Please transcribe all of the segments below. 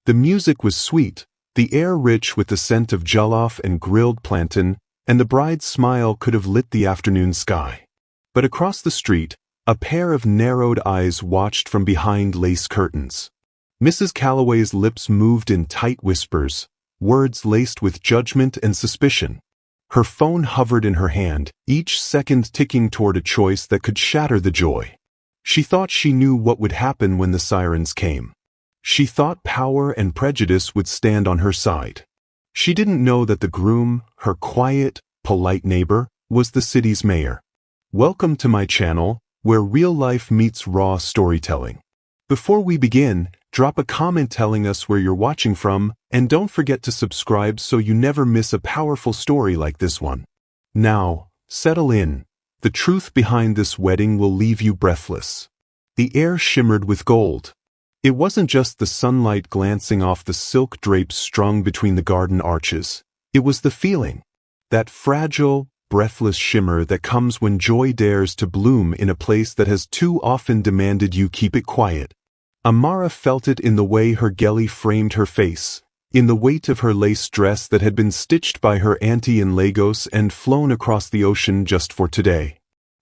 The music was sweet, the air rich with the scent of jollof and grilled plantain, and the bride's smile could have lit the afternoon sky. But across the street, a pair of narrowed eyes watched from behind lace curtains. Mrs. Calloway's lips moved in tight whispers, words laced with judgment and suspicion. Her phone hovered in her hand, each second ticking toward a choice that could shatter the joy. She thought she knew what would happen when the sirens came. She thought power and prejudice would stand on her side. She didn't know that the groom, her quiet, polite neighbor, was the city's mayor. Welcome to my channel, where real life meets raw storytelling. Before we begin, drop a comment telling us where you're watching from, and don't forget to subscribe so you never miss a powerful story like this one. Now, settle in. The truth behind this wedding will leave you breathless. The air shimmered with gold. It wasn't just the sunlight glancing off the silk drapes strung between the garden arches. It was the feeling. That fragile, breathless shimmer that comes when joy dares to bloom in a place that has too often demanded you keep it quiet. Amara felt it in the way her gelly framed her face, in the weight of her lace dress that had been stitched by her auntie in Lagos and flown across the ocean just for today.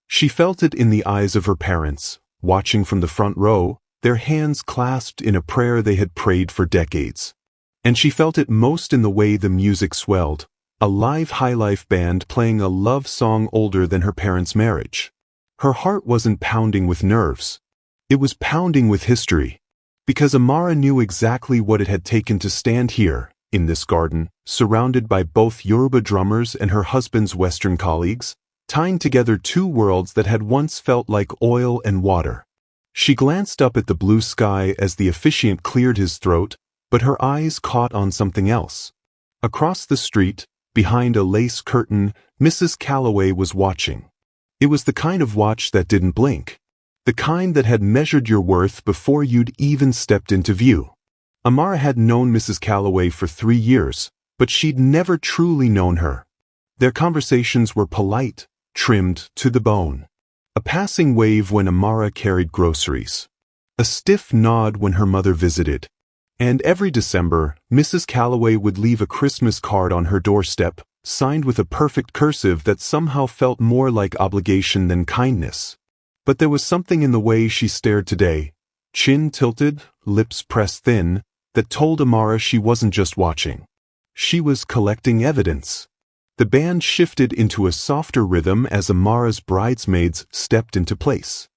She felt it in the eyes of her parents, watching from the front row, their hands clasped in a prayer they had prayed for decades. And she felt it most in the way the music swelled, a live highlife band playing a love song older than her parents' marriage. Her heart wasn't pounding with nerves. It was pounding with history. Because Amara knew exactly what it had taken to stand here, in this garden, surrounded by both Yoruba drummers and her husband's Western colleagues, tying together two worlds that had once felt like oil and water. She glanced up at the blue sky as the officiant cleared his throat, but her eyes caught on something else. Across the street, behind a lace curtain, Mrs. Calloway was watching. It was the kind of watch that didn't blink. The kind that had measured your worth before you'd even stepped into view. Amara had known Mrs. Calloway for 3 years, but she'd never truly known her. Their conversations were polite, trimmed to the bone. A passing wave when Amara carried groceries. A stiff nod when her mother visited. And every December, Mrs. Calloway would leave a Christmas card on her doorstep, signed with a perfect cursive that somehow felt more like obligation than kindness. But there was something in the way she stared today, chin tilted, lips pressed thin, that told Amara she wasn't just watching. She was collecting evidence. The band shifted into a softer rhythm as Amara's bridesmaids stepped into place.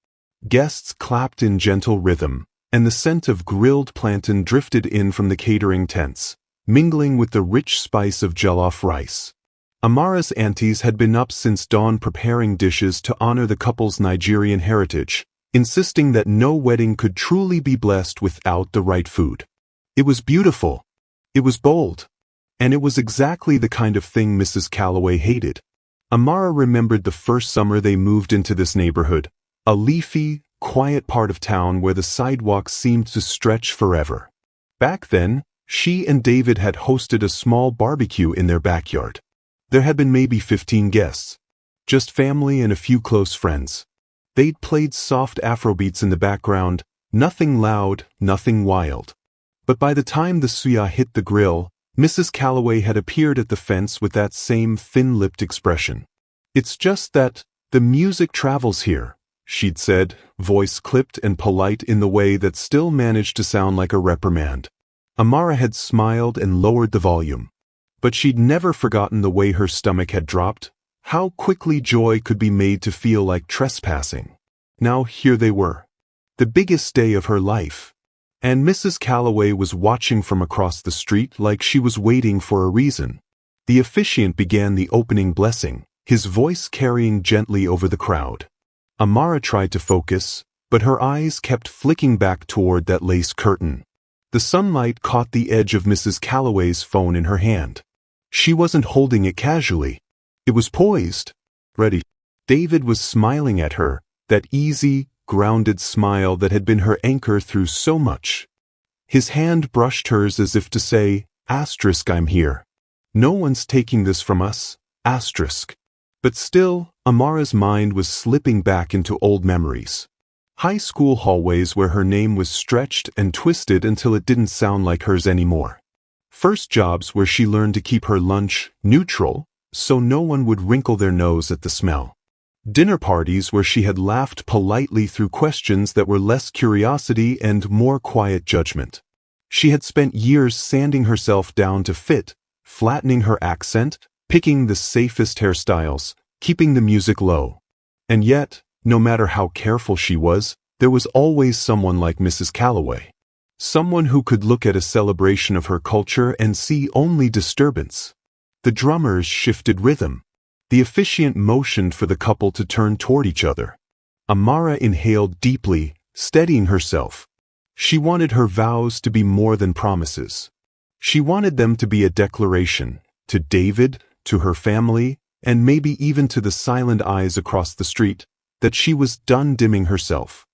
Guests clapped in gentle rhythm, and the scent of grilled plantain drifted in from the catering tents, mingling with the rich spice of jollof rice. Amara's aunties had been up since dawn preparing dishes to honor the couple's Nigerian heritage, insisting that no wedding could truly be blessed without the right food. It was beautiful. It was bold. And it was exactly the kind of thing Mrs. Calloway hated. Amara remembered the first summer they moved into this neighborhood, a leafy, quiet part of town where the sidewalks seemed to stretch forever. Back then, she and David had hosted a small barbecue in their backyard. There had been maybe 15 guests. Just family and a few close friends. They'd played soft Afrobeats in the background, nothing loud, nothing wild. But by the time the suya hit the grill, Mrs. Calloway had appeared at the fence with that same thin-lipped expression. "It's just that the music travels here," she'd said, voice clipped and polite in the way that still managed to sound like a reprimand. Amara had smiled and lowered the volume. But she'd never forgotten the way her stomach had dropped, how quickly joy could be made to feel like trespassing. Now here they were. The biggest day of her life. And Mrs. Calloway was watching from across the street like she was waiting for a reason. The officiant began the opening blessing, his voice carrying gently over the crowd. Amara tried to focus, but her eyes kept flicking back toward that lace curtain. The sunlight caught the edge of Mrs. Calloway's phone in her hand. She wasn't holding it casually. It was poised, ready. David was smiling at her, that easy, grounded smile that had been her anchor through so much. His hand brushed hers as if to say, "I'm here. No one's taking this from us, But still, Amara's mind was slipping back into old memories. High school hallways where her name was stretched and twisted until it didn't sound like hers anymore. First jobs where she learned to keep her lunch neutral, so no one would wrinkle their nose at the smell. Dinner parties where she had laughed politely through questions that were less curiosity and more quiet judgment. She had spent years sanding herself down to fit, flattening her accent, picking the safest hairstyles, keeping the music low. And yet, no matter how careful she was, there was always someone like Mrs. Calloway. Someone who could look at a celebration of her culture and see only disturbance. The drummers shifted rhythm. The officiant motioned for the couple to turn toward each other. Amara inhaled deeply, steadying herself. She wanted her vows to be more than promises. She wanted them to be a declaration, to David, to her family, and maybe even to the silent eyes across the street, that she was done dimming herself.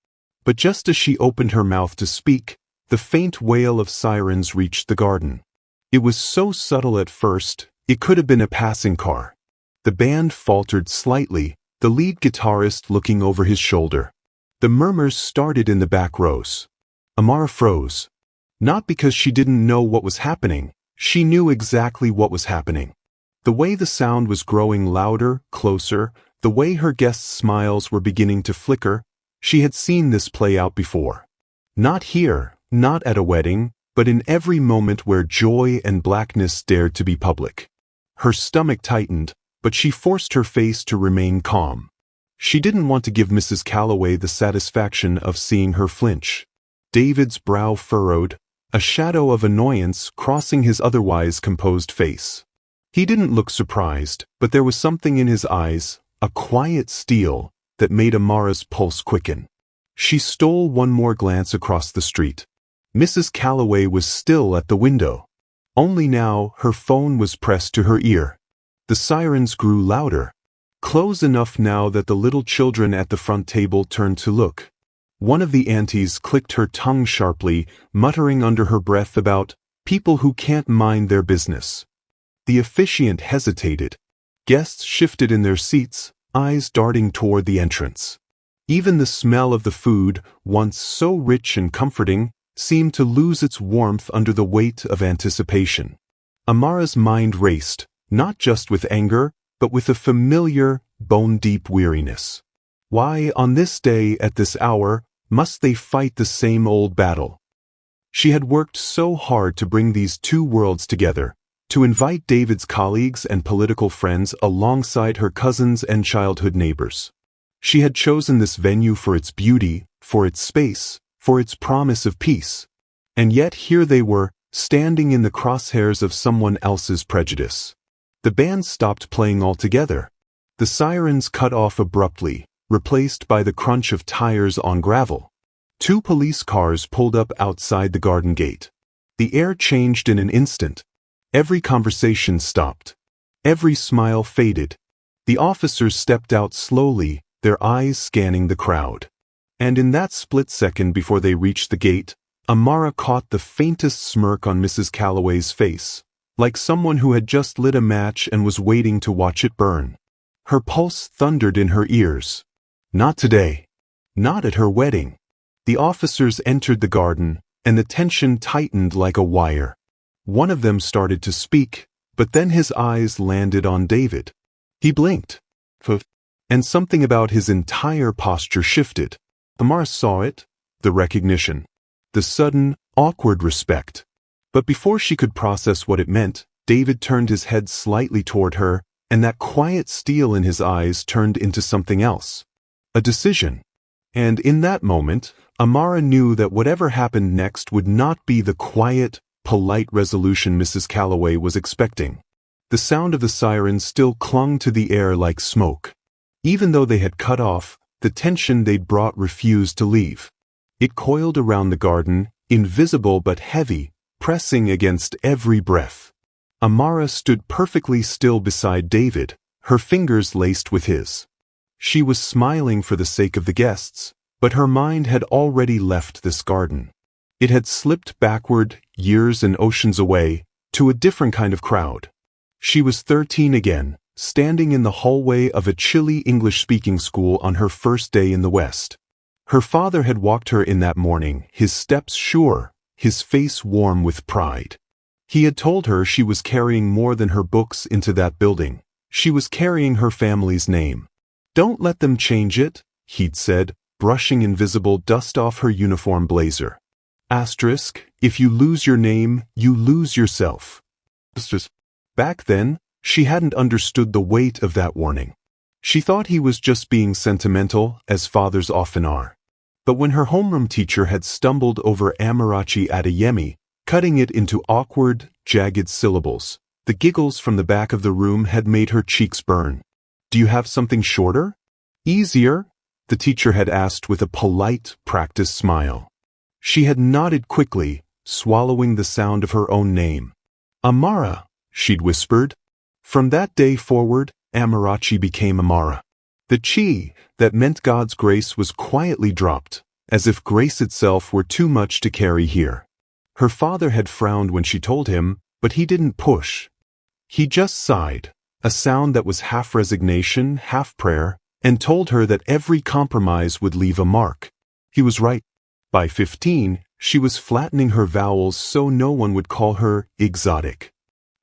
But just as she opened her mouth to speak, the faint wail of sirens reached the garden. It was so subtle at first, it could have been a passing car. The band faltered slightly, the lead guitarist looking over his shoulder. The murmurs started in the back rows. Amara froze. Not because she didn't know what was happening, she knew exactly what was happening. The way the sound was growing louder, closer, the way her guests' smiles were beginning to flicker, she had seen this play out before. Not here, not at a wedding, but in every moment where joy and blackness dared to be public. Her stomach tightened, but she forced her face to remain calm. She didn't want to give Mrs. Calloway the satisfaction of seeing her flinch. David's brow furrowed, a shadow of annoyance crossing his otherwise composed face. He didn't look surprised, but there was something in his eyes, a quiet steel, that made Amara's pulse quicken. She stole one more glance across the street. Mrs. Calloway was still at the window. Only now her phone was pressed to her ear. The sirens grew louder. Close enough now that the little children at the front table turned to look. One of the aunties clicked her tongue sharply, muttering under her breath about people who can't mind their business. The officiant hesitated. Guests shifted in their seats, eyes darting toward the entrance. Even the smell of the food, once so rich and comforting, seemed to lose its warmth under the weight of anticipation. Amara's mind raced, not just with anger, but with a familiar, bone-deep weariness. Why, on this day at this hour, must they fight the same old battle? She had worked so hard to bring these two worlds together, to invite David's colleagues and political friends alongside her cousins and childhood neighbors. She had chosen this venue for its beauty, for its space, for its promise of peace. And yet here they were, standing in the crosshairs of someone else's prejudice. The band stopped playing altogether. The sirens cut off abruptly, replaced by the crunch of tires on gravel. Two police cars pulled up outside the garden gate. The air changed in an instant. Every conversation stopped. Every smile faded. The officers stepped out slowly, their eyes scanning the crowd. And in that split second before they reached the gate, Amara caught the faintest smirk on Mrs. Calloway's face, like someone who had just lit a match and was waiting to watch it burn. Her pulse thundered in her ears. Not today. Not at her wedding. The officers entered the garden, and the tension tightened like a wire. One of them started to speak, but then his eyes landed on David. He blinked. And something about his entire posture shifted. Amara saw it, the recognition, the sudden, awkward respect. But before she could process what it meant, David turned his head slightly toward her, and that quiet steel in his eyes turned into something else. A decision. And in that moment, Amara knew that whatever happened next would not be the quiet, polite resolution Mrs. Calloway was expecting. The sound of the sirens still clung to the air like smoke. Even though they had cut off, the tension they'd brought refused to leave. It coiled around the garden, invisible but heavy, pressing against every breath. Amara stood perfectly still beside David, her fingers laced with his. She was smiling for the sake of the guests, but her mind had already left this garden. It had slipped backward, years and oceans away, to a different kind of crowd. She was 13 again, standing in the hallway of a chilly English-speaking school on her first day in the West. Her father had walked her in that morning, his steps sure, his face warm with pride. He had told her she was carrying more than her books into that building. She was carrying her family's name. "Don't let them change it," he'd said, brushing invisible dust off her uniform blazer. Asterisk, if you lose your name, you lose yourself. Back then, she hadn't understood the weight of that warning. She thought he was just being sentimental, as fathers often are. But when her homeroom teacher had stumbled over Amarachi Adeyemi, cutting it into awkward, jagged syllables, the giggles from the back of the room had made her cheeks burn. "Do you have something shorter? Easier?" the teacher had asked with a polite, practiced smile. She had nodded quickly, swallowing the sound of her own name. "Amara," she'd whispered. From that day forward, Amarachi became Amara. The chi that meant God's grace was quietly dropped, as if grace itself were too much to carry here. Her father had frowned when she told him, but he didn't push. He just sighed, a sound that was half resignation, half prayer, and told her that every compromise would leave a mark. He was right. By 15, she was flattening her vowels so no one would call her exotic.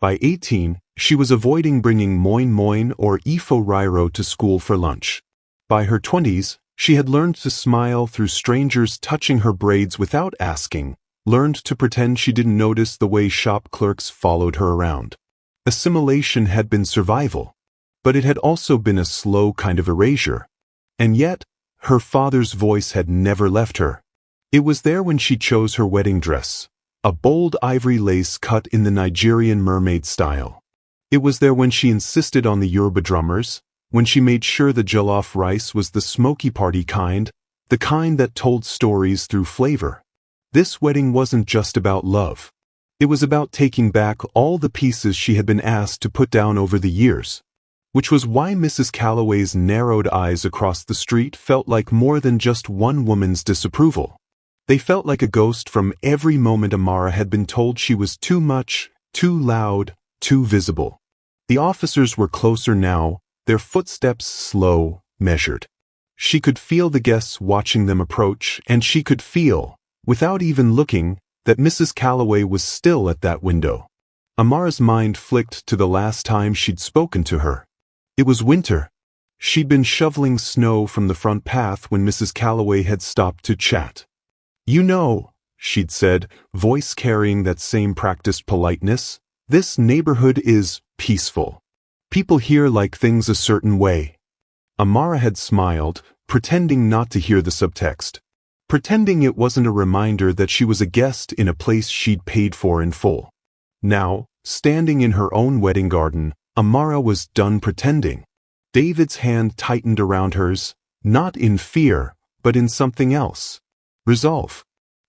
By 18, she was avoiding bringing moin moin or ifo rairo to school for lunch. By her 20s, she had learned to smile through strangers touching her braids without asking, learned to pretend she didn't notice the way shop clerks followed her around. Assimilation had been survival, but it had also been a slow kind of erasure. And yet, her father's voice had never left her. It was there when she chose her wedding dress, a bold ivory lace cut in the Nigerian mermaid style. It was there when she insisted on the Yoruba drummers, when she made sure the jollof rice was the smoky party kind, the kind that told stories through flavor. This wedding wasn't just about love. It was about taking back all the pieces she had been asked to put down over the years, which was why Mrs. Calloway's narrowed eyes across the street felt like more than just one woman's disapproval. They felt like a ghost from every moment Amara had been told she was too much, too loud, too visible. The officers were closer now, their footsteps slow, measured. She could feel the guests watching them approach, and she could feel, without even looking, that Mrs. Calloway was still at that window. Amara's mind flicked to the last time she'd spoken to her. It was winter. She'd been shoveling snow from the front path when Mrs. Calloway had stopped to chat. "You know," she'd said, voice carrying that same practiced politeness, "this neighborhood is peaceful. People here like things a certain way." Amara had smiled, pretending not to hear the subtext, pretending it wasn't a reminder that she was a guest in a place she'd paid for in full. Now, standing in her own wedding garden, Amara was done pretending. David's hand tightened around hers, not in fear, but in something else. Resolve.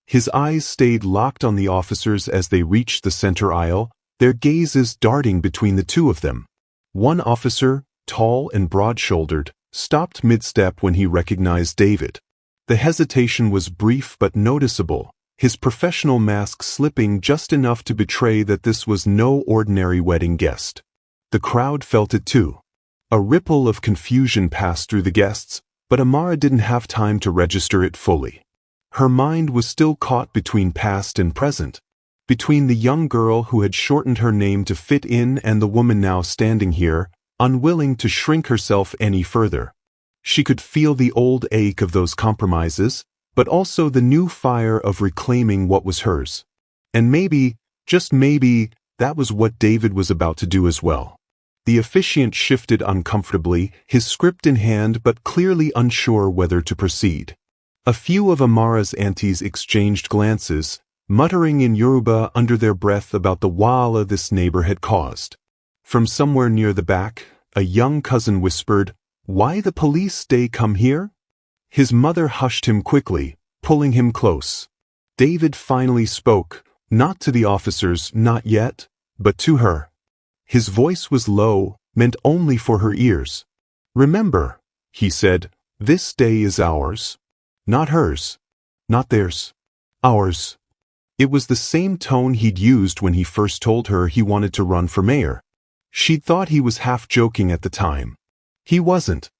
His eyes stayed locked on the officers as they reached the center aisle, their gazes darting between the two of them. One officer, tall and broad-shouldered, stopped mid-step when he recognized David. The hesitation was brief but noticeable, his professional mask slipping just enough to betray that this was no ordinary wedding guest. The crowd felt it too. A ripple of confusion passed through the guests, but Amara didn't have time to register it fully. Her mind was still caught between past and present, between the young girl who had shortened her name to fit in and the woman now standing here, unwilling to shrink herself any further. She could feel the old ache of those compromises, but also the new fire of reclaiming what was hers. And maybe, just maybe, that was what David was about to do as well. The officiant shifted uncomfortably, his script in hand but clearly unsure whether to proceed. A few of Amara's aunties exchanged glances, muttering in Yoruba under their breath about the wahala this neighbor had caused. From somewhere near the back, a young cousin whispered, "Why the police they come here?" His mother hushed him quickly, pulling him close. David finally spoke, not to the officers, not yet, but to her. His voice was low, meant only for her ears. "Remember," he said, "this day is ours. Not hers. Not theirs. Ours." It was the same tone he'd used when he first told her he wanted to run for mayor. She'd thought he was half joking at the time. He wasn't.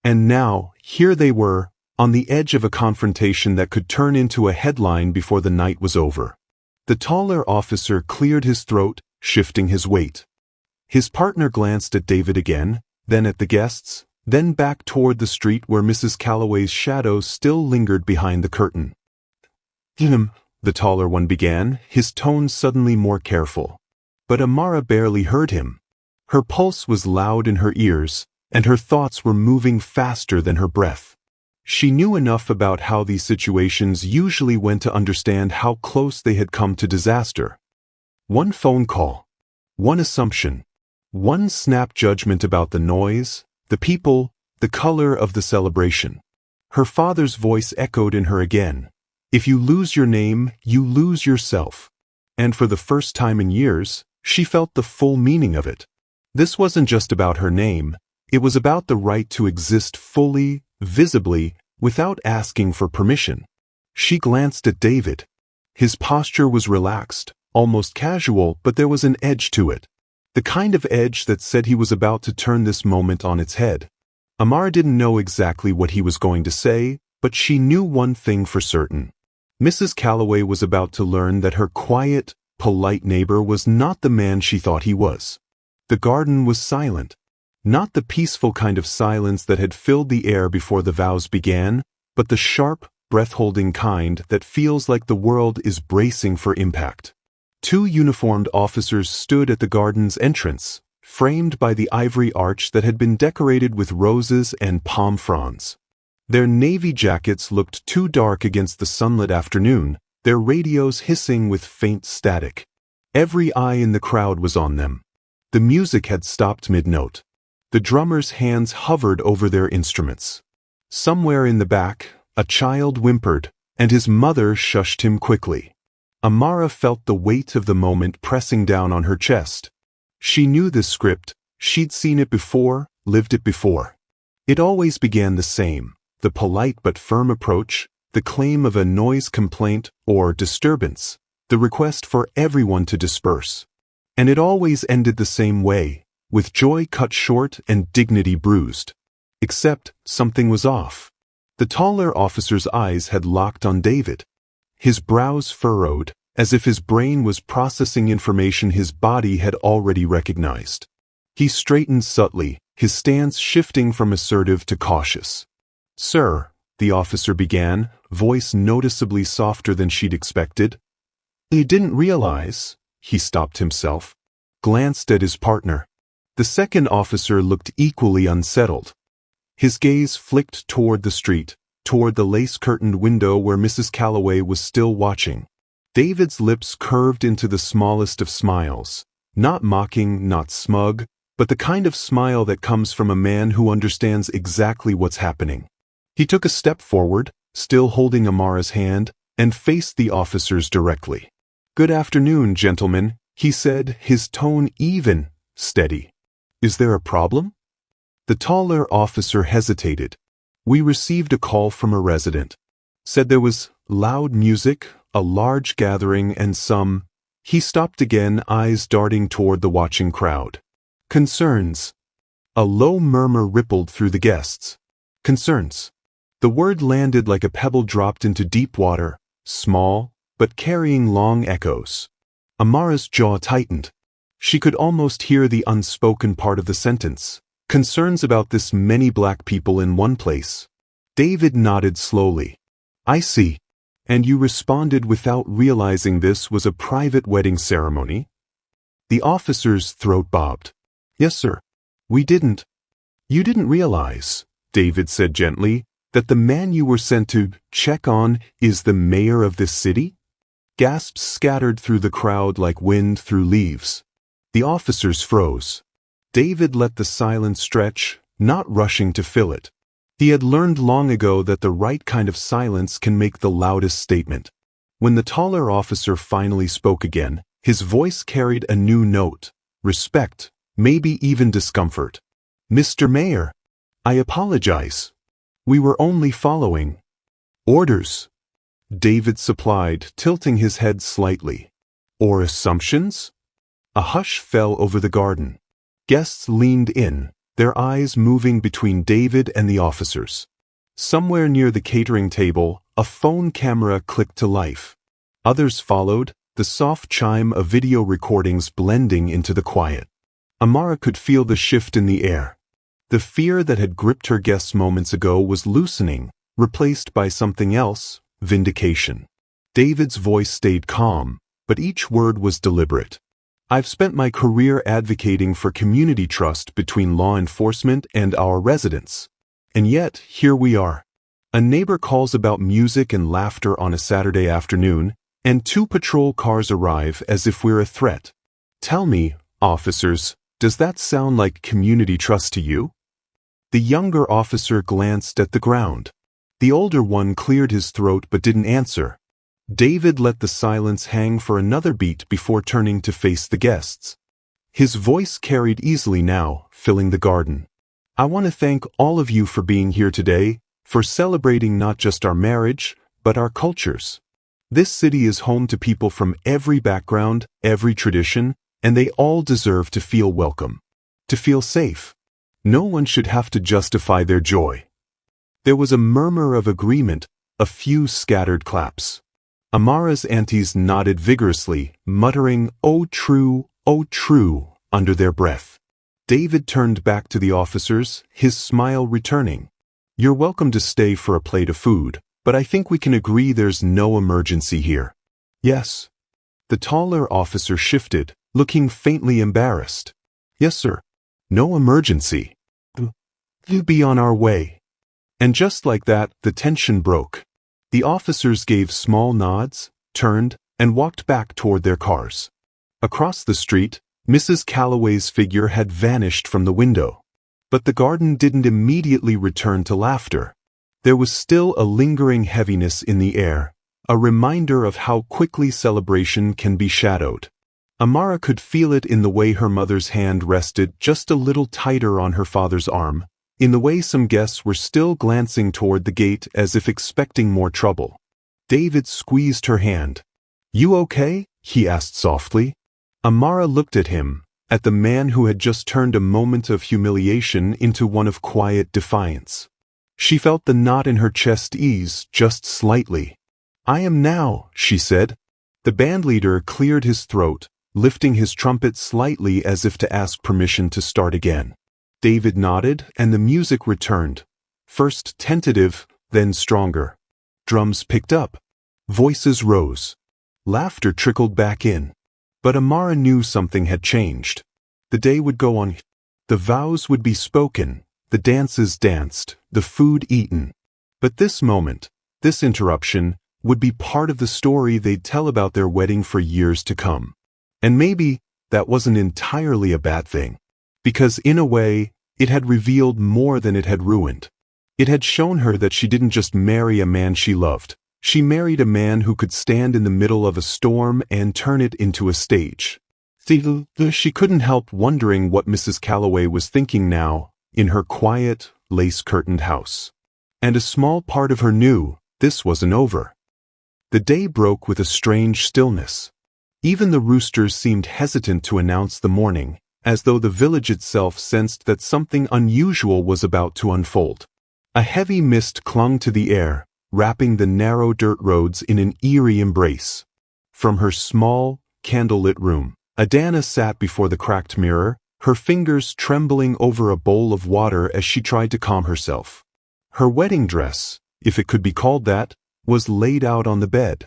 And now, here they were, on the edge of a confrontation that could turn into a headline before the night was over. The taller officer cleared his throat, shifting his weight. His partner glanced at David again, then at the guests, then back toward the street where Mrs. Calloway's shadow still lingered behind the curtain. The taller one began, his tone suddenly more careful. But Amara barely heard him. Her pulse was loud in her ears, and her thoughts were moving faster than her breath. She knew enough about how these situations usually went to understand how close they had come to disaster. One phone call, one assumption, one snap judgment about the noise, the people, the color of the celebration. Her father's voice echoed in her again. If you lose your name, you lose yourself. And for the first time in years, she felt the full meaning of it. This wasn't just about her name, it was about the right to exist fully, visibly, without asking for permission. She glanced at David. His posture was relaxed, almost casual, but there was an edge to it. The kind of edge that said he was about to turn this moment on its head. Amara didn't know exactly what he was going to say, but she knew one thing for certain. Mrs. Calloway was about to learn that her quiet, polite neighbor was not the man she thought he was. The garden was silent. Not the peaceful kind of silence that had filled the air before the vows began, but the sharp, breath-holding kind that feels like the world is bracing for impact. Two uniformed officers stood at the garden's entrance, framed by the ivory arch that had been decorated with roses and palm fronds. Their navy jackets looked too dark against the sunlit afternoon, their radios hissing with faint static. Every eye in the crowd was on them. The music had stopped mid-note. The drummer's hands hovered over their instruments. Somewhere in the back, a child whimpered, and his mother shushed him quickly. Amara felt the weight of the moment pressing down on her chest. She knew this script, she'd seen it before, lived it before. It always began the same, the polite but firm approach, the claim of a noise complaint or disturbance, the request for everyone to disperse. And it always ended the same way, with joy cut short and dignity bruised. Except something was off. The taller officer's eyes had locked on David. His brows furrowed, as if his brain was processing information his body had already recognized. He straightened subtly, his stance shifting from assertive to cautious. "Sir," the officer began, voice noticeably softer than she'd expected. "You didn't realize," he stopped himself, glanced at his partner. The second officer looked equally unsettled. His gaze flicked toward the street, toward the lace-curtained window where Mrs. Calloway was still watching. David's lips curved into the smallest of smiles, not mocking, not smug, but the kind of smile that comes from a man who understands exactly what's happening. He took a step forward, still holding Amara's hand, and faced the officers directly. "Good afternoon, gentlemen," he said, his tone even, steady. "Is there a problem?" The taller officer hesitated. "We received a call from a resident. Said there was loud music, a large gathering, and some—" He stopped again, eyes darting toward the watching crowd. "Concerns." A low murmur rippled through the guests. "Concerns." The word landed like a pebble dropped into deep water, small, but carrying long echoes. Amara's jaw tightened. She could almost hear the unspoken part of the sentence. Concerns about this many black people in one place. David nodded slowly. "I see. And you responded without realizing this was a private wedding ceremony?" The officer's throat bobbed. "Yes, sir. We didn't." "You didn't realize," David said gently, "that the man you were sent to check on is the mayor of this city?" Gasps scattered through the crowd like wind through leaves. The officers froze. David let the silence stretch, not rushing to fill it. He had learned long ago that the right kind of silence can make the loudest statement. When the taller officer finally spoke again, his voice carried a new note, respect, maybe even discomfort. "Mr. Mayor, I apologize. We were only following orders," David supplied, tilting his head slightly. "Or assumptions?" A hush fell over the garden. Guests leaned in, their eyes moving between David and the officers. Somewhere near the catering table, a phone camera clicked to life. Others followed, the soft chime of video recordings blending into the quiet. Amara could feel the shift in the air. The fear that had gripped her guests moments ago was loosening, replaced by something else, vindication. David's voice stayed calm, but each word was deliberate. I've spent my career advocating for community trust between law enforcement and our residents. And yet, here we are. A neighbor calls about music and laughter on a Saturday afternoon, and 2 patrol cars arrive as if we're a threat. Tell me, officers, does that sound like community trust to you? The younger officer glanced at the ground. The older one cleared his throat but didn't answer. David let the silence hang for another beat before turning to face the guests. His voice carried easily now, filling the garden. I want to thank all of you for being here today, for celebrating not just our marriage, but our cultures. This city is home to people from every background, every tradition, and they all deserve to feel welcome, to feel safe. No one should have to justify their joy. There was a murmur of agreement, a few scattered claps. Amara's aunties nodded vigorously, muttering, oh true, under their breath. David turned back to the officers, his smile returning. You're welcome to stay for a plate of food, but I think we can agree there's no emergency here. Yes. The taller officer shifted, looking faintly embarrassed. Yes, sir. No emergency. We'll be on our way. And just like that, the tension broke. The officers gave small nods, turned, and walked back toward their cars. Across the street, Mrs. Calloway's figure had vanished from the window. But the garden didn't immediately return to laughter. There was still a lingering heaviness in the air, a reminder of how quickly celebration can be shadowed. Amara could feel it in the way her mother's hand rested just a little tighter on her father's arm, in the way some guests were still glancing toward the gate as if expecting more trouble. David squeezed her hand. You okay? He asked softly. Amara looked at him, at the man who had just turned a moment of humiliation into one of quiet defiance. She felt the knot in her chest ease just slightly. I am now, she said. The bandleader cleared his throat, lifting his trumpet slightly as if to ask permission to start again. David nodded, and the music returned. First tentative, then stronger. Drums picked up. Voices rose. Laughter trickled back in. But Amara knew something had changed. The day would go on. The vows would be spoken, the dances danced, the food eaten. But this moment, this interruption, would be part of the story they'd tell about their wedding for years to come. And maybe that wasn't entirely a bad thing. Because in a way, it had revealed more than it had ruined. It had shown her that she didn't just marry a man she loved. She married a man who could stand in the middle of a storm and turn it into a stage. She couldn't help wondering what Mrs. Calloway was thinking now, in her quiet, lace-curtained house. And a small part of her knew this wasn't over. The day broke with a strange stillness. Even the roosters seemed hesitant to announce the morning, as though the village itself sensed that something unusual was about to unfold. A heavy mist clung to the air, wrapping the narrow dirt roads in an eerie embrace. From her small, candlelit room, Adana sat before the cracked mirror, her fingers trembling over a bowl of water as she tried to calm herself. Her wedding dress, if it could be called that, was laid out on the bed.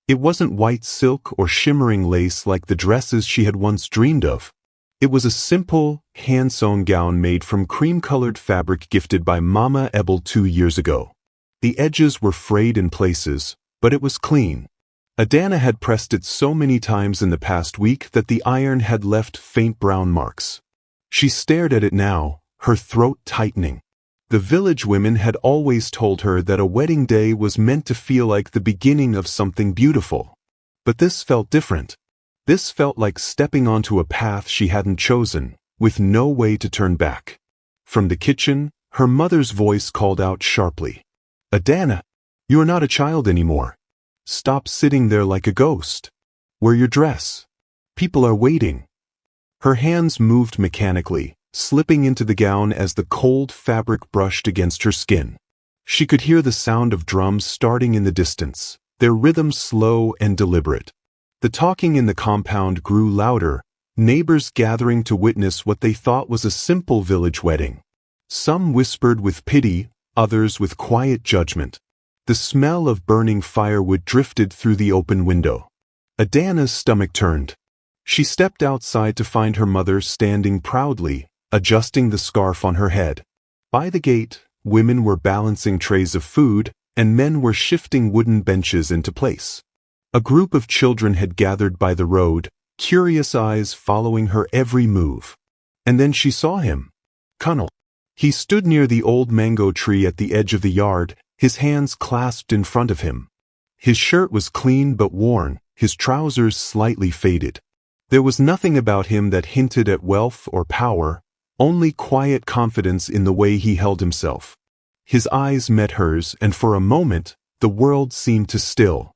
It wasn't white silk or shimmering lace like the dresses she had once dreamed of. It was a simple, hand-sewn gown made from cream-colored fabric gifted by Mama Ebel 2 years ago. The edges were frayed in places, but it was clean. Adana had pressed it so many times in the past week that the iron had left faint brown marks. She stared at it now, her throat tightening. The village women had always told her that a wedding day was meant to feel like the beginning of something beautiful. But this felt different. This felt like stepping onto a path she hadn't chosen, with no way to turn back. From the kitchen, her mother's voice called out sharply. Adana, you are not a child anymore. Stop sitting there like a ghost. Wear your dress. People are waiting. Her hands moved mechanically, slipping into the gown as the cold fabric brushed against her skin. She could hear the sound of drums starting in the distance, their rhythm slow and deliberate. The talking in the compound grew louder, neighbors gathering to witness what they thought was a simple village wedding. Some whispered with pity, others with quiet judgment. The smell of burning firewood drifted through the open window. Adana's stomach turned. She stepped outside to find her mother standing proudly, adjusting the scarf on her head. By the gate, women were balancing trays of food, and men were shifting wooden benches into place. A group of children had gathered by the road, curious eyes following her every move. And then she saw him. Connell. He stood near the old mango tree at the edge of the yard, his hands clasped in front of him. His shirt was clean but worn, his trousers slightly faded. There was nothing about him that hinted at wealth or power, only quiet confidence in the way he held himself. His eyes met hers, and for a moment, the world seemed to still.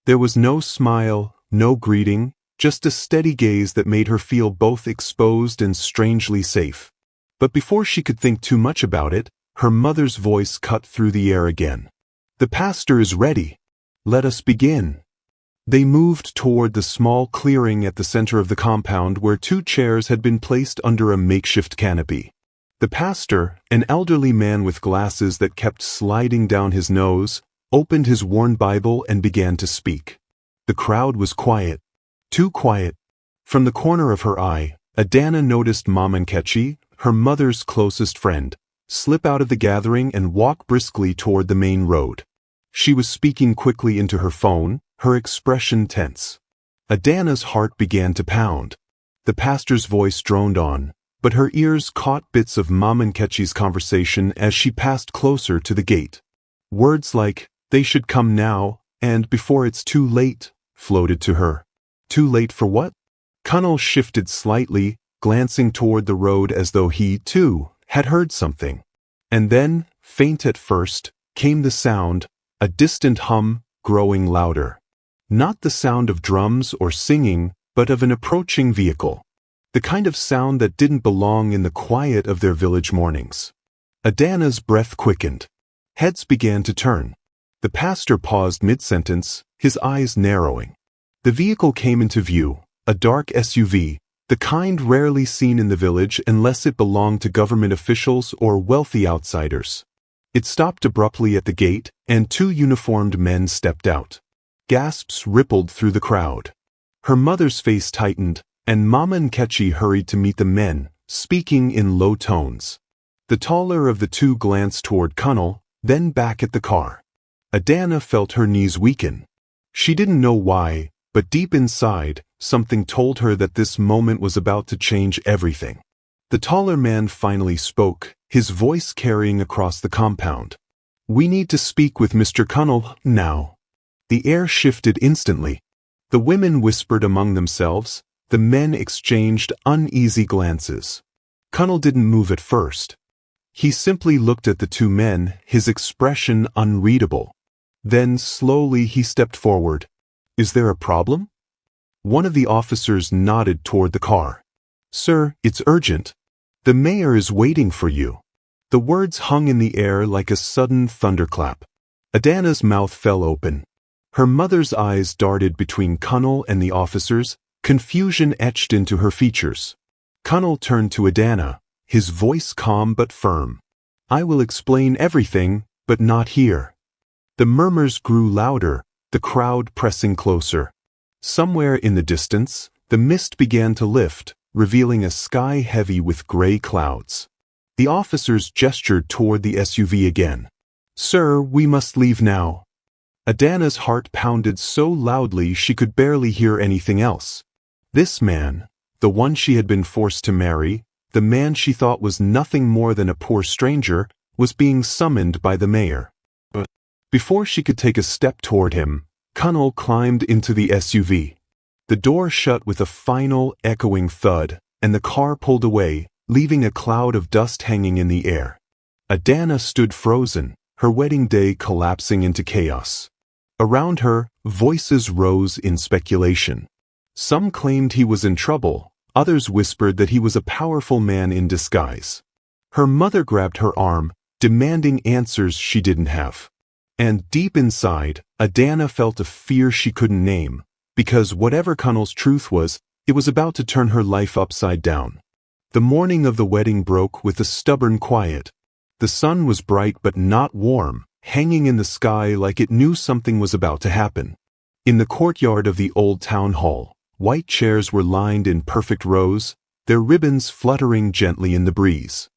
There was no smile, no greeting, just a steady gaze that made her feel both exposed and strangely safe. But before she could think too much about it, her mother's voice cut through the air again. "The pastor is ready. Let us begin." They moved toward the small clearing at the center of the compound where 2 chairs had been placed under a makeshift canopy. The pastor, an elderly man with glasses that kept sliding down his nose, opened his worn Bible and began to speak. The crowd was quiet. Too quiet. From the corner of her eye, Adana noticed Mama Nkechi, her mother's closest friend, slip out of the gathering and walk briskly toward the main road. She was speaking quickly into her phone, her expression tense. Adana's heart began to pound. The pastor's voice droned on, but her ears caught bits of Mama Nkechi's conversation as she passed closer to the gate. Words like, "They should come now," and "before it's too late," floated to her. Too late for what? Connell shifted slightly, glancing toward the road as though he, too, had heard something. And then, faint at first, came the sound, a distant hum, growing louder. Not the sound of drums or singing, but of an approaching vehicle. The kind of sound that didn't belong in the quiet of their village mornings. Adana's breath quickened. Heads began to turn. The pastor paused mid-sentence, his eyes narrowing. The vehicle came into view, a dark SUV, the kind rarely seen in the village unless it belonged to government officials or wealthy outsiders. It stopped abruptly at the gate, and 2 uniformed men stepped out. Gasps rippled through the crowd. Her mother's face tightened, and Mama Nkechi hurried to meet the men, speaking in low tones. The taller of the 2 glanced toward Connell, then back at the car. Adana felt her knees weaken. She didn't know why, but deep inside, something told her that this moment was about to change everything. The taller man finally spoke, his voice carrying across the compound. "We need to speak with Mr. Connell now." The air shifted instantly. The women whispered among themselves, the men exchanged uneasy glances. Connell didn't move at first. He simply looked at the 2 men, his expression unreadable. Then slowly he stepped forward. "Is there a problem?" One of the officers nodded toward the car. "Sir, it's urgent. The mayor is waiting for you." The words hung in the air like a sudden thunderclap. Adana's mouth fell open. Her mother's eyes darted between Connell and the officers, confusion etched into her features. Connell turned to Adana, his voice calm but firm. "I will explain everything, but not here." The murmurs grew louder, the crowd pressing closer. Somewhere in the distance, the mist began to lift, revealing a sky heavy with gray clouds. The officers gestured toward the SUV again. "Sir, we must leave now." Adana's heart pounded so loudly she could barely hear anything else. This man, the one she had been forced to marry, the man she thought was nothing more than a poor stranger, was being summoned by the mayor. But before she could take a step toward him, Connell climbed into the SUV. The door shut with a final, echoing thud, and the car pulled away, leaving a cloud of dust hanging in the air. Adana stood frozen, her wedding day collapsing into chaos. Around her, voices rose in speculation. Some claimed he was in trouble, others whispered that he was a powerful man in disguise. Her mother grabbed her arm, demanding answers she didn't have. And deep inside, Adana felt a fear she couldn't name, because whatever Connell's truth was, it was about to turn her life upside down. The morning of the wedding broke with a stubborn quiet. The sun was bright but not warm, hanging in the sky like it knew something was about to happen. In the courtyard of the old town hall, white chairs were lined in perfect rows, their ribbons fluttering gently in the breeze.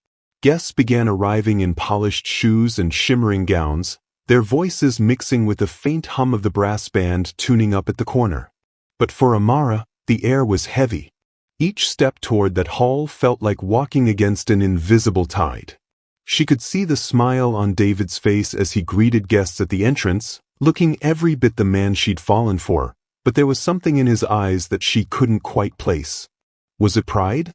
Guests began arriving in polished shoes and shimmering gowns, their voices mixing with the faint hum of the brass band tuning up at the corner. But for Amara, the air was heavy. Each step toward that hall felt like walking against an invisible tide. She could see the smile on David's face as he greeted guests at the entrance, looking every bit the man she'd fallen for, but there was something in his eyes that she couldn't quite place. Was it pride?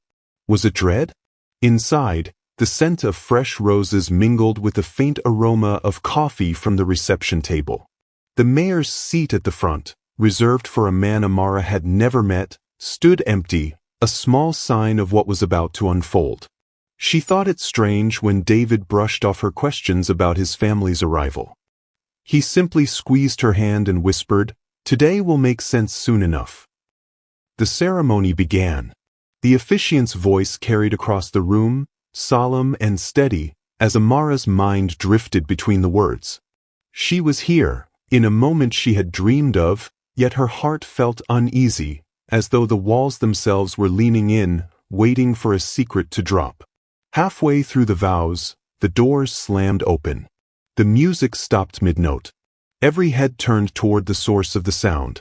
Was it dread? Inside, the scent of fresh roses mingled with the faint aroma of coffee from the reception table. The mayor's seat at the front, reserved for a man Amara had never met, stood empty, a small sign of what was about to unfold. She thought it strange when David brushed off her questions about his family's arrival. He simply squeezed her hand and whispered, "Today will make sense soon enough." The ceremony began. The officiant's voice carried across the room, solemn and steady, as Amara's mind drifted between the words. She was here, in a moment she had dreamed of, yet her heart felt uneasy, as though the walls themselves were leaning in, waiting for a secret to drop. Halfway through the vows, the doors slammed open. The music stopped mid-note. Every head turned toward the source of the sound.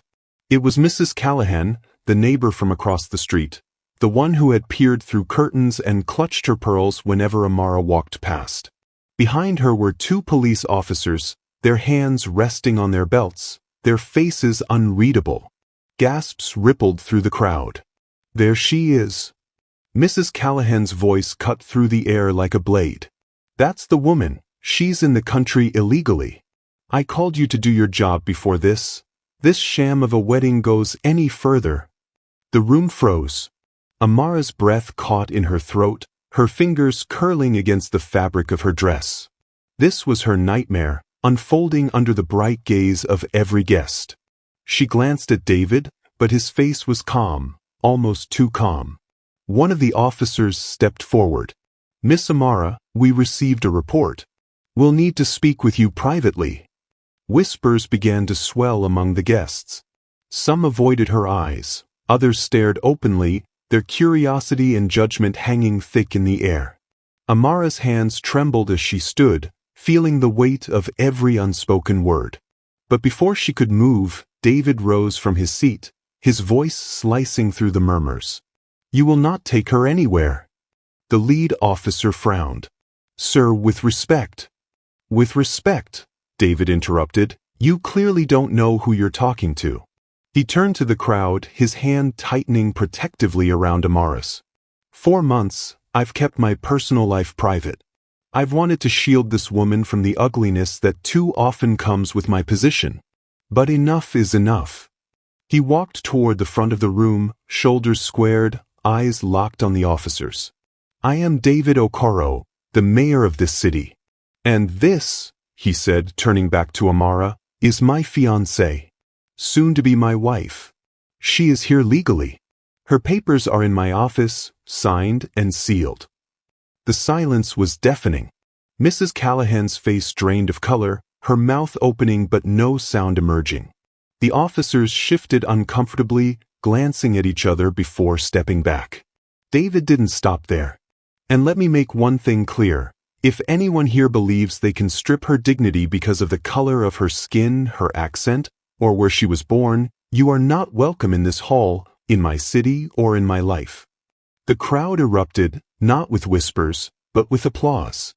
It was Mrs. Callahan, the neighbor from across the street, the one who had peered through curtains and clutched her pearls whenever Amara walked past. Behind her were two police officers, their hands resting on their belts, their faces unreadable. Gasps rippled through the crowd. "There she is." Mrs. Callahan's voice cut through the air like a blade. "That's the woman. She's in the country illegally. I called you to do your job before this. This sham of a wedding goes any further." The room froze. Amara's breath caught in her throat, her fingers curling against the fabric of her dress. This was her nightmare, unfolding under the bright gaze of every guest. She glanced at David, but his face was calm, almost too calm. One of the officers stepped forward. "Miss Amara, we received a report. We'll need to speak with you privately." Whispers began to swell among the guests. Some avoided her eyes, others stared openly, their curiosity and judgment hanging thick in the air. Amara's hands trembled as she stood, feeling the weight of every unspoken word. But before she could move, David rose from his seat, his voice slicing through the murmurs. "You will not take her anywhere." The lead officer frowned. "Sir, with respect." "With respect," David interrupted. "You clearly don't know who you're talking to." He turned to the crowd, his hand tightening protectively around Amara's. "4 months, I've kept my personal life private. I've wanted to shield this woman from the ugliness that too often comes with my position. But enough is enough." He walked toward the front of the room, shoulders squared, eyes locked on the officers. "I am David Okoro, the mayor of this city. And this," he said, turning back to Amara, "is my fiancée, soon to be my wife. She is here legally. Her papers are in my office, signed and sealed." The silence was deafening. Mrs. Callahan's face drained of color, her mouth opening but no sound emerging. The officers shifted uncomfortably, glancing at each other before stepping back. David didn't stop there. "And let me make one thing clear. If anyone here believes they can strip her dignity because of the color of her skin, her accent, or where she was born, you are not welcome in this hall, in my city, or in my life." The crowd erupted, not with whispers, but with applause.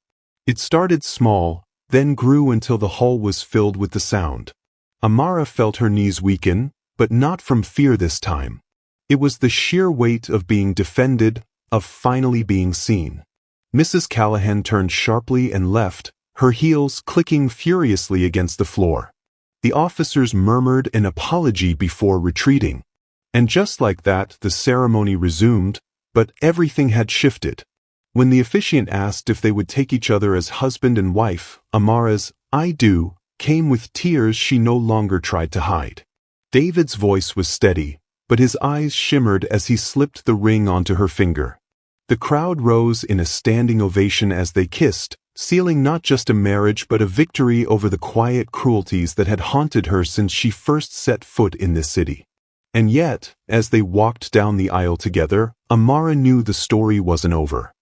It started small, then grew until the hall was filled with the sound. Amara felt her knees weaken, but not from fear this time. It was the sheer weight of being defended, of finally being seen. Mrs. Callahan turned sharply and left, her heels clicking furiously against the floor. The officers murmured an apology before retreating. And just like that, the ceremony resumed, but everything had shifted. When the officiant asked if they would take each other as husband and wife, Amara's "I do" came with tears she no longer tried to hide. David's voice was steady, but his eyes shimmered as he slipped the ring onto her finger. The crowd rose in a standing ovation as they kissed, sealing not just a marriage but a victory over the quiet cruelties that had haunted her since she first set foot in this city. And yet, as they walked down the aisle together, Amara knew the story wasn't over.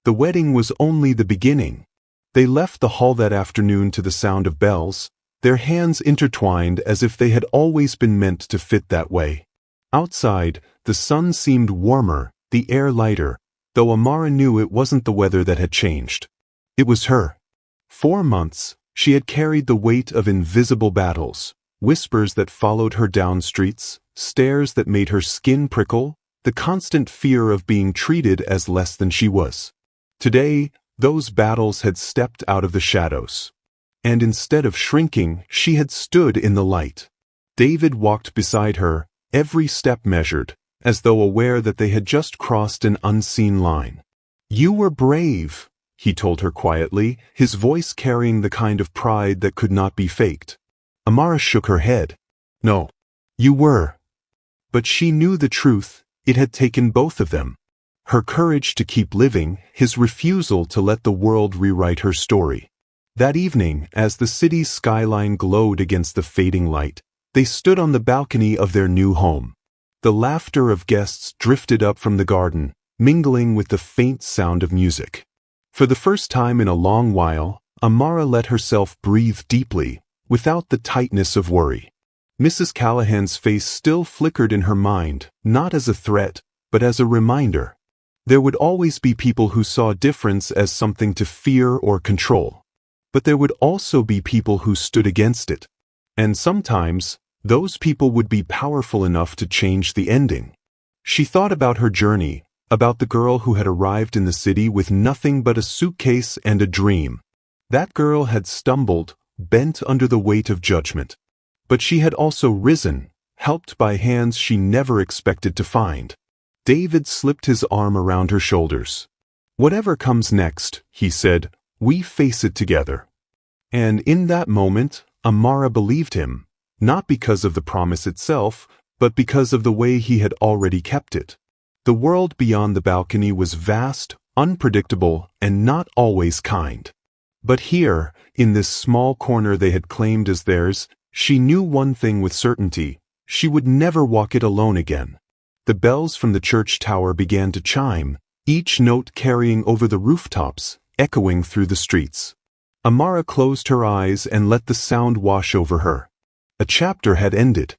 The wedding was only the beginning. They left the hall that afternoon to the sound of bells, their hands intertwined as if they had always been meant to fit that way. Outside, the sun seemed warmer, the air lighter, though Amara knew it wasn't the weather that had changed. It was her. 4 months, she had carried the weight of invisible battles, whispers that followed her down streets, stares that made her skin prickle, the constant fear of being treated as less than she was. Today, those battles had stepped out of the shadows. And instead of shrinking, she had stood in the light. David walked beside her, every step measured, as though aware that they had just crossed an unseen line. "You were brave," he told her quietly, his voice carrying the kind of pride that could not be faked. Amara shook her head. "No, you were." But she knew the truth, it had taken both of them. Her courage to keep living, his refusal to let the world rewrite her story. That evening, as the city's skyline glowed against the fading light, they stood on the balcony of their new home. The laughter of guests drifted up from the garden, mingling with the faint sound of music. For the first time in a long while, Amara let herself breathe deeply, without the tightness of worry. Mrs. Callahan's face still flickered in her mind, not as a threat, but as a reminder. There would always be people who saw difference as something to fear or control. But there would also be people who stood against it. And sometimes, those people would be powerful enough to change the ending. She thought about her journey, about the girl who had arrived in the city with nothing but a suitcase and a dream. That girl had stumbled, bent under the weight of judgment. But she had also risen, helped by hands she never expected to find. David slipped his arm around her shoulders. "Whatever comes next," he said, "we face it together." And in that moment, Amara believed him, not because of the promise itself, but because of the way he had already kept it. The world beyond the balcony was vast, unpredictable, and not always kind. But here, in this small corner they had claimed as theirs, she knew one thing with certainty: she would never walk it alone again. The bells from the church tower began to chime, each note carrying over the rooftops, echoing through the streets. Amara closed her eyes and let the sound wash over her. A chapter had ended.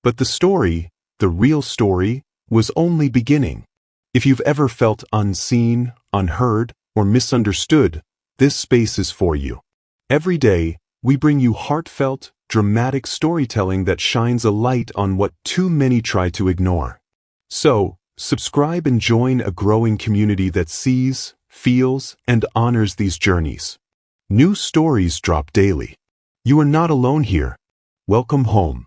But the story, the real story, was only beginning. If you've ever felt unseen, unheard, or misunderstood, this space is for you. Every day, we bring you heartfelt, dramatic storytelling that shines a light on what too many try to ignore. So, subscribe and join a growing community that sees, feels, and honors these journeys. New stories drop daily. You are not alone here. Welcome home.